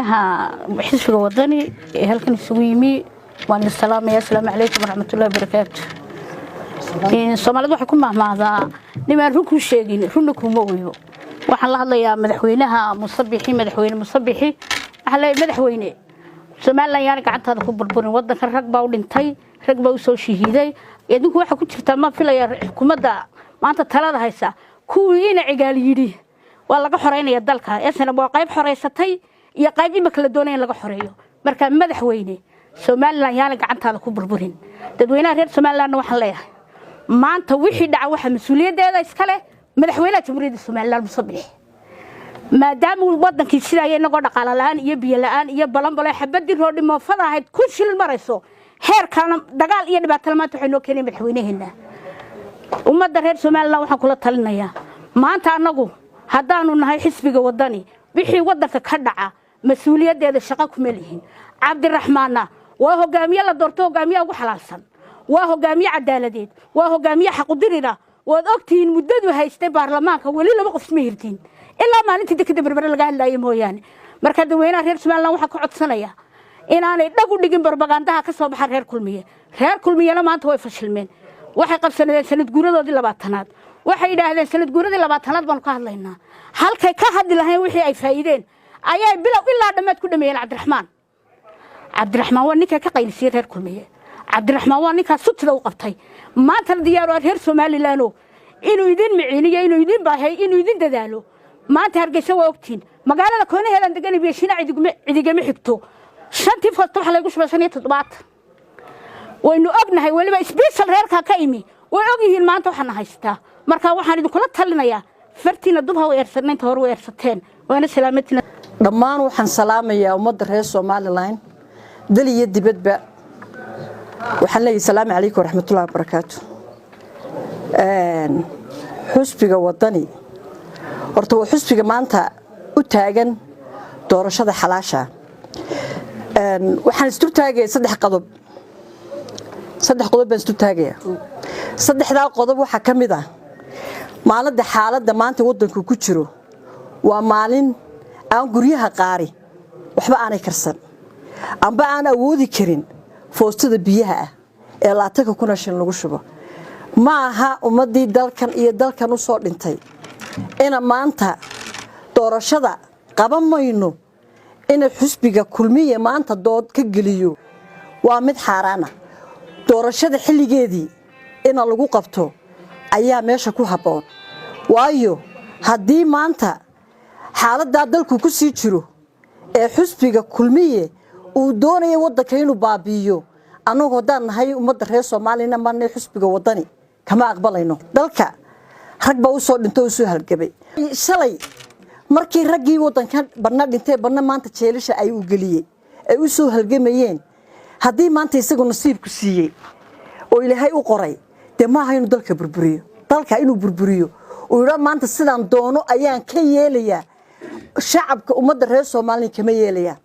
ها حسب وطني هل كان سويمي وأن السلام عليكم ورحمة الله وبركاته. إن الصوماليين waxay ku mahmaada niman runku sheegin runku ma weeyo waxaan la hadlayaa madaxweynaha madaxweyne musabixi waxa madaxweyne Soomaaliland gacantada ku burburin wadanka rag baa u dhintay rag baa u soo shahiiday idinku waxa ku jirta ma filaya xukuumadda maanta talada haysa kuwii ina cigaal yiri waa laga xoreynaya dalka isna waa qayb xoreysatay iyo qayb ima kala doonayeen laga xoreeyo marka madaxweyne Soomaaliland gacantada ku burburin dadweynaha reer Soomaaliland waxaan leeyahay maanta wixii dhaca waxa mas'uuliyadeeda iska leh madaxweynaha jamhuuriyadda Soomaaliland musabix maadaama wadankii sida ay naga dhaqaale la'aan iyo biyo la'aan iyo balanbale xabadii roodhi moofada ahayd ku shil marayso heerkan dagaal iyo dhibaato maanta waxay noo keenay madaxweynaheena ummadda reer Soomaaliland waxaan kula talinayaa maanta anagu haddaanu nahay xisbiga wadani wixii wadanka ka dhaca mas'uuliyadeeda shaqo ku meelihiin Cabdiraxmaanna waa hogaamiye la doorto hogaamiye ugu xalaalsan waa hogaamiye cadaaladeed waa hogaamiye xaq u dirina waad ogtiin muddadu haystay baarlamaanka wali laba qof ma hirtiin ilaa maalintii dekada berber laga hadlaayay mooyaan marka dadweynaha reer Soomaaliland waxa ka codsanaya inaanay dhag u dhigin barbagandaha ka soo baxa reer kulmiyana maanta way fashilmeen waxay qabsanadeen sanad guuradoodii 20aad waxay yiraahdeen sanad guuradii 20aad baan ka hadlaynaa halkay ka hadli lahayn wixii ay faa'iideen ayay bilow ilaa dhamaad ku dhameeyeen Cabdiraxmaan waa ninka ka qaylisay reer kulmiye Cabdiraxmaan waa ninka sutida u qabtay maanta diyaar reer Soomaaliland inuu idin miciiniyo inuu idin baahay inuu idin dadaalo maanta hargeysa waa ogtiin magaalada koonaheedan degan beeshina cidigama xigto shantii foosto waxa lagu shubay 7 waynu ognahay waliba special reerka ka imi way ogyihiin maanta waxaan haystaa marka waxaan idin kula talinayaa fartiina dubha way eersanaynta hor way eersateen waana salaamadina dhammaan waxaan salaamayaa ummadda reer Soomaaliland daliya dibadba waxaan leeyahay salaamu calaykum waraxmatullaahi wabarakaatu xusbiga wadani horta waa xusbiga maanta u taagan doorashada xalaasha waxaan isu taagay saddex qodob baan isu taagaya saddexda qodob waxa kamid ah maalinta xaaladda maanta wadanku ku jiro waa maalin aan guryaha qaari waxba aanay karsan amba aan awoodi karin foostada biyaha ah ee laatanka kuna shan lagu shubo ma aha ummadii dalkan iyo dalkan u soo dhintay ina maanta doorashada qaban mayno in xusbiga kulmiye maanta dood ka geliyo waa mid xaraana doorashada xilligeedii in lagu qabto ayaa meesha ku haboon waayo hadii maanta xaaladda dalku ku sii jiro ee xusbiga kulmiye uu doonayo wadanka inuu baabiyo anagu hadaan nahay ummadda reer Soomaaliland ma xusbiga wadani kama aqbalayno dalka rag baa u soo dhinto u soo halgabay shalay markii raggii wadanka barna dhintay barna maanta jeelisha ay u galiyay ay u soo halgamayeen hadii maanta isagu nasiibku siiyay oo Ilaahay u qoray ma hayno dalka burburiyo dalka inuu burburiyo oo ira maanta sidaan doono ayaan ka yeelayaa shacabka ummadda reer Soomaaliland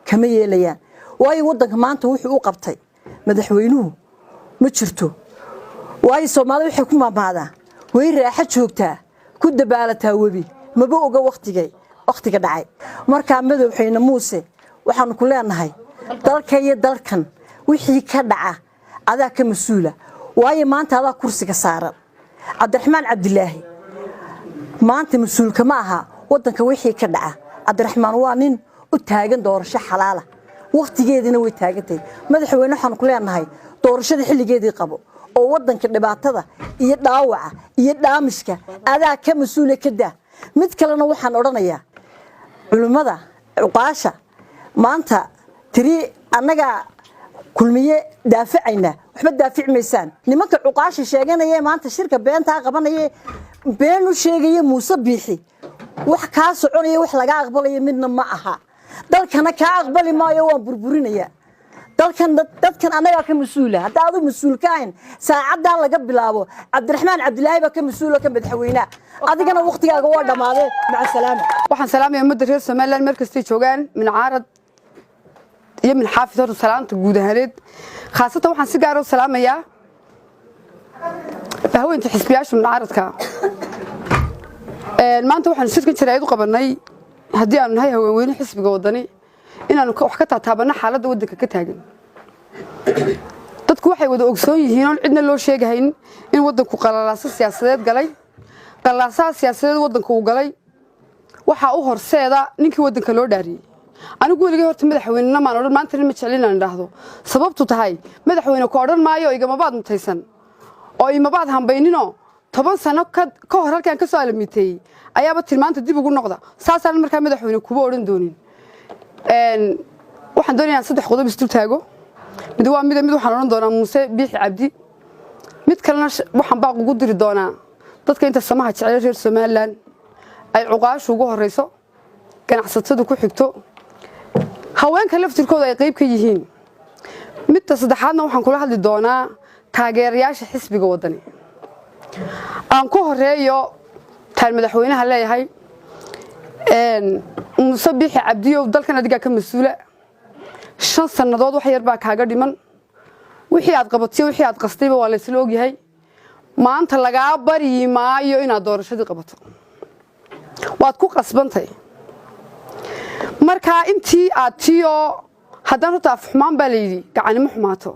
kama yeelayaan waayo wadanka maanta wuxuu u qabtay madaxweynuhu ma jirto waayo Soomaalidu waxay ku maamaadaan way raaxo joogtaa ku dabaalataa webi maba oga waqtiga dhacay marka madaxweyne Muuse waxaan ku leenahay dalka iyo dalkan wixii ka dhaca adaa ka mas'uula waayo maanta adaa kursiga saaran Cabdiraxmaan Cabdilaahi maanta mas'uulka ma aha wadanka wixii ka dhaca Cabdiraxmaan waa nin u taagan doorasho xalaal ah waqtigeedina way taagantay madaxweyne waxaan ku leenahay doorashada xilligeedii qabo oo wadanka dhibaatada iyo dhaawaca iyo dhaamiska adaa ka mas'uula ka daa mid kalena waxaan oranayaa culimada uqaasha maanta tiri anaga kulmiye daafacayna waxba daaficmaysaan nimanka uqaasha sheeganaya maanta shirka beenta qabanaya been u sheegaya Muuse Biixi wax ka soconaya wax laga aqbalayo midna ma aha dalkana ka aqbali maayo waan burburinaya dadkan anaga ka mas'uula hada aad mas'uul ka ahayn saacada laga bilaabo Cabdiraxmaan Cabdilaahi ba ka mas'uul ka madaxweynaha adigana waqtigaaga waa dhamaaday maca salaama waxaan salaamayaa ummadda reer Soomaaliland markastay joogaan min caarad iyo min xaafidada salaanta guud ahaaneed khaasatan waxaan si gaar ah u salaamayaa haweenka xisbiyaasha min caaradka maanta waxaan shirkan jaraa'id u qabanay haddii aan nahay haweenweyne xisbiga wadani inaanu wax ka taataabano xaaladda waddanka ka taagan dadku waxay wada ogsoon yihiin oo cidna loo sheegahayn in waddanku qalalaasa siyaasadeed galay qalalaasa siyaasadeed waddanku uu galay waxa uu horseeda ninkii waddanka loo dhaariyay anigu weligay horta madaxweynena maan odhan maanta ma jeclin aan idhaahdo sababtu tahay madaxweyne ku odhan maayo igamabaad mutaysan oo imabaad hambayninoo 10 sano ka hor halkaan ka soo alamiitay ayaaba tilmaanta dib ugu noqda saasaan markaa madaxweyne kuba odhan doonin waxaan doonayaa 3 qodob isdul taago mid waxaan odhan doonaa Muuse Biixi Cabdi mid kalena waxaan baaq ugu diri doonaa dadka inta samaha jecel reer Soomaaliland ay cuqaashu ugu horeyso ganacsatada ku xigto haweenka laftirkooda ay qayb ka yihiin midda saddexaadna waxaan kula hadli doonaa taageerayaasha xisbiga wadani aan ku horeeyo taan madaxweynaha leeyahay Muuse Biixi Cabdi oo dalkan adiga ka mas'uula 5 sanadood wax yar baa kaaga dhiman wixii aad qabatay wixii aad qastayba waa la isla og yahay maanta laga bari maayo inaad doorashadii qabato waad ku qasbantay marka intii aad tiyo haddana taaf xumaan baa leeydi gacanimo xumaato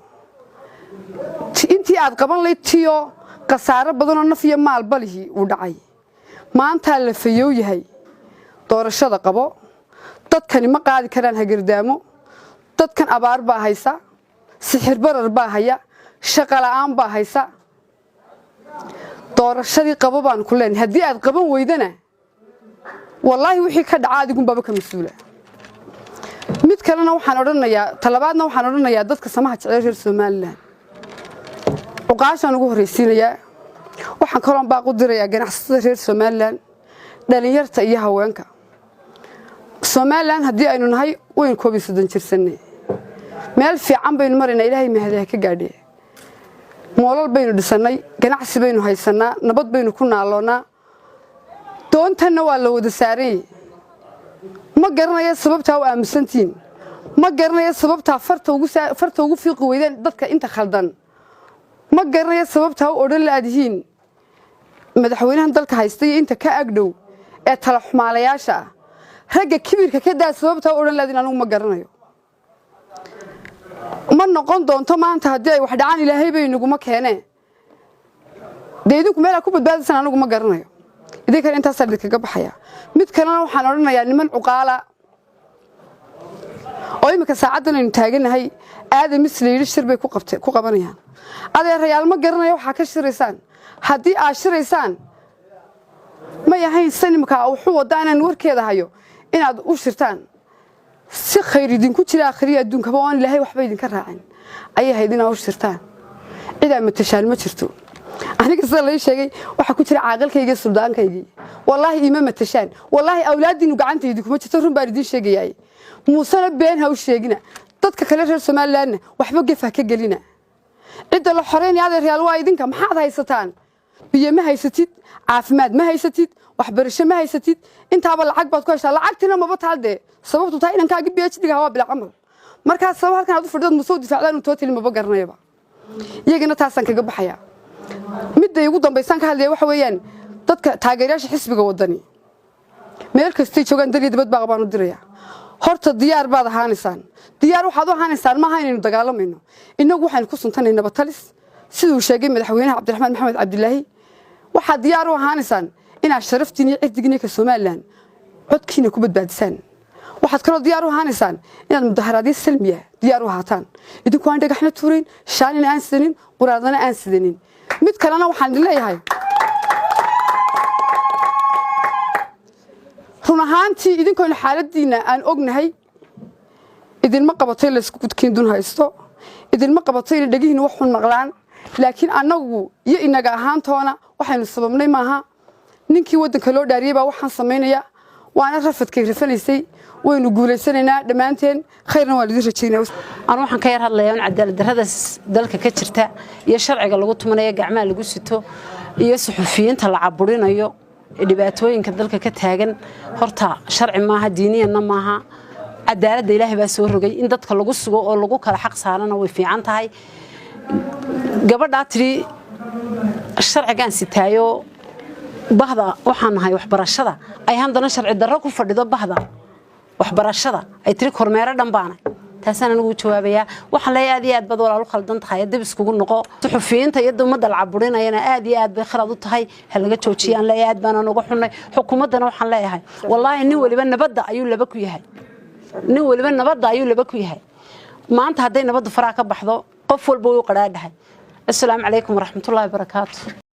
intii aad qaban leeydi tiyo qasaaro badan oo naf iyo maal balihi u dhacay maanta la fayow yahay doorashada qabo dadkani ma qaadi karaan hagardaamo dadkan abaar baa haysa sixir barar baa haya shaqo la'aan baa haysa doorashadii qabo baan ku leenahay haddii aad qaban weydana wallahi wixii ka dhaca adigu baba ka mas'uula mid kalena waxaan odhanayaa talabaadna waxaan odhanayaa dadka samaha jecel reer Soomaaliland uqaashan ugu horeysiinaya waxaan kaloon baaq u dirayaa ganacsatada reer Soomaaliland dhalinyarta iyo haweenka Soomaaliland haddii aynu nahay weyn koobi 30 jirsanay meel fiican baynu marinaa ilaahay mahadiha ka gaadhay moolal baynu dhisanay ganacsi baynu haysanaa nabad baynu ku naaloonaa doontanna waa la wada saaray ma garanayo sababta u aamusantiin ma garanayo sababta farta ugu fiiqi weydeen dadka inta khaldan ma garanayo sababta u odhan laadihiin madaxweynaha dalka haystay inta ka agdhow ee tala xumaalayaasha ragga kibirka ka daa sababta u odhan laadiin anigu ma garanayo ma noqon doonto maanta haddii ay wax dhacaan ilaahay bay naguma keeneen deedinku meel ku badbaadaysan anigu ma garanayo idinka inta saddex kaga baxaya mid kalena waxaan oranayaa niman cuqaala oo imika saacadan aynu taaganahay aadam isleeyay shir bay ku qabanayaan adeerayaal ma garanayo waxa ka shiraysaan haddii aad shiraysaan ma yahayn sanimka wuxuu wadaan warkeeda hayo inaad u shirtaan si khayr idinku jira akhriya adduunka oo aan ilaahay waxba idinka raacin ayay haydina u shirtaan cida matashaal ma jirto aniga sida la sheegay waxa ku jira caaqilkayga suldaankaygii wallahi ima matashaan wallahi awlaadinu gacantaydu kuma jirto run baan idin sheegayay muusana been ha u sheegina dadka kale reer Soomaaliland waxba gafa ka galina cida la xoreyn yaad real waa idinka maxaad haysataan biyo ma haysatid caafimaad ma haysatid waxbarasho ma haysatid intaaba lacag baad ku heshaa lacagtina ma bataalde sababtu tahay inaan kaaga PhD hawa bil amal marka sabab halkan aad u fadhid musoo difaacdaan u total ma garanayba iyagana taasan kaga baxaya midda ugu dambaysan ka hadlay waxa weeyaan dadka taageerayaasha xisbiga wadani meel kasta joogan dalid dibad baa qabaan u diraya horta diyaar baad ahaanaysaan diyaar waxaad u ahaanaysaan ma ahayn inuu dagaalamayno inagu waxaan ku suntanay nabatalis sidoo sheegay madaxweynaha Cabdiraxmaan Maxamed Cabdilaahi waxa diyaar u ahaanaysaan inaad sharaftiin iyo ciddigina ka Soomaaliland codkiina ku badbaadisaan waxaad kaloo diyaar u ahaanaysaan inaad mudaharaadyo salmiya diyaar u ahaataan idinku aan dhagaxna tuurin shaalina aan sidanin quraadana aan sidanin mid kalena waxaan leeyahay run ahaantii idinkoon xaaladiina aan ognahay idinma qabatay la isku gudkiin dun haysto idinma qabatay in dhagihiin wax xun maqlaan laakiin anagu iyo inaga ahaantoona waxaynu sababnay maaha ninkii wadanka loo dhaariyay baa waxaan sameynaya waana rafadkay rafanaysay waynu guuleysanaynaa dhamaanteen khayrna waa lidin rajaynaa aan waxaan ka yar hadlayaa cadaalad darrada dalka ka jirta iyo sharciga lagu tumanayo gacmaha lagu sito iyo suxufiyiinta la caburinayo dhibaatooyinka dalka ka taagan horta sharci maaha diiniyana maaha cadaaladda Ilaahay baa soo rogay in dadka lagu sugo oo lagu kala xaq saarana way fiican tahay gabadha tiri sharcigan sitaayo bahda waxaan nahay waxbarashada ay handana sharci darro ku fadhido bahda waxbarashada ay tiri kormeero dhanbaana taasana nagu jawaabaya waxaan leeyahay aad iyo aad bad walaal khaldan tahay dib iskugu noqo suxufiyiinta iyo ummadda la caburinayna aad iyo aad bay khalad u tahay hal laga joojiyaan leeyahay aad baan uga xunay xukuumadana waxaan leeyahay wallahi nin waliba nabadda ayuu laba ku yahay nin waliba nabadda ayuu laba ku yahay maanta haday nabaddu faraa ka baxdo qof walba uu qaraadhahay assalaamu calaykum waraxmatullaahi wabarakaatuh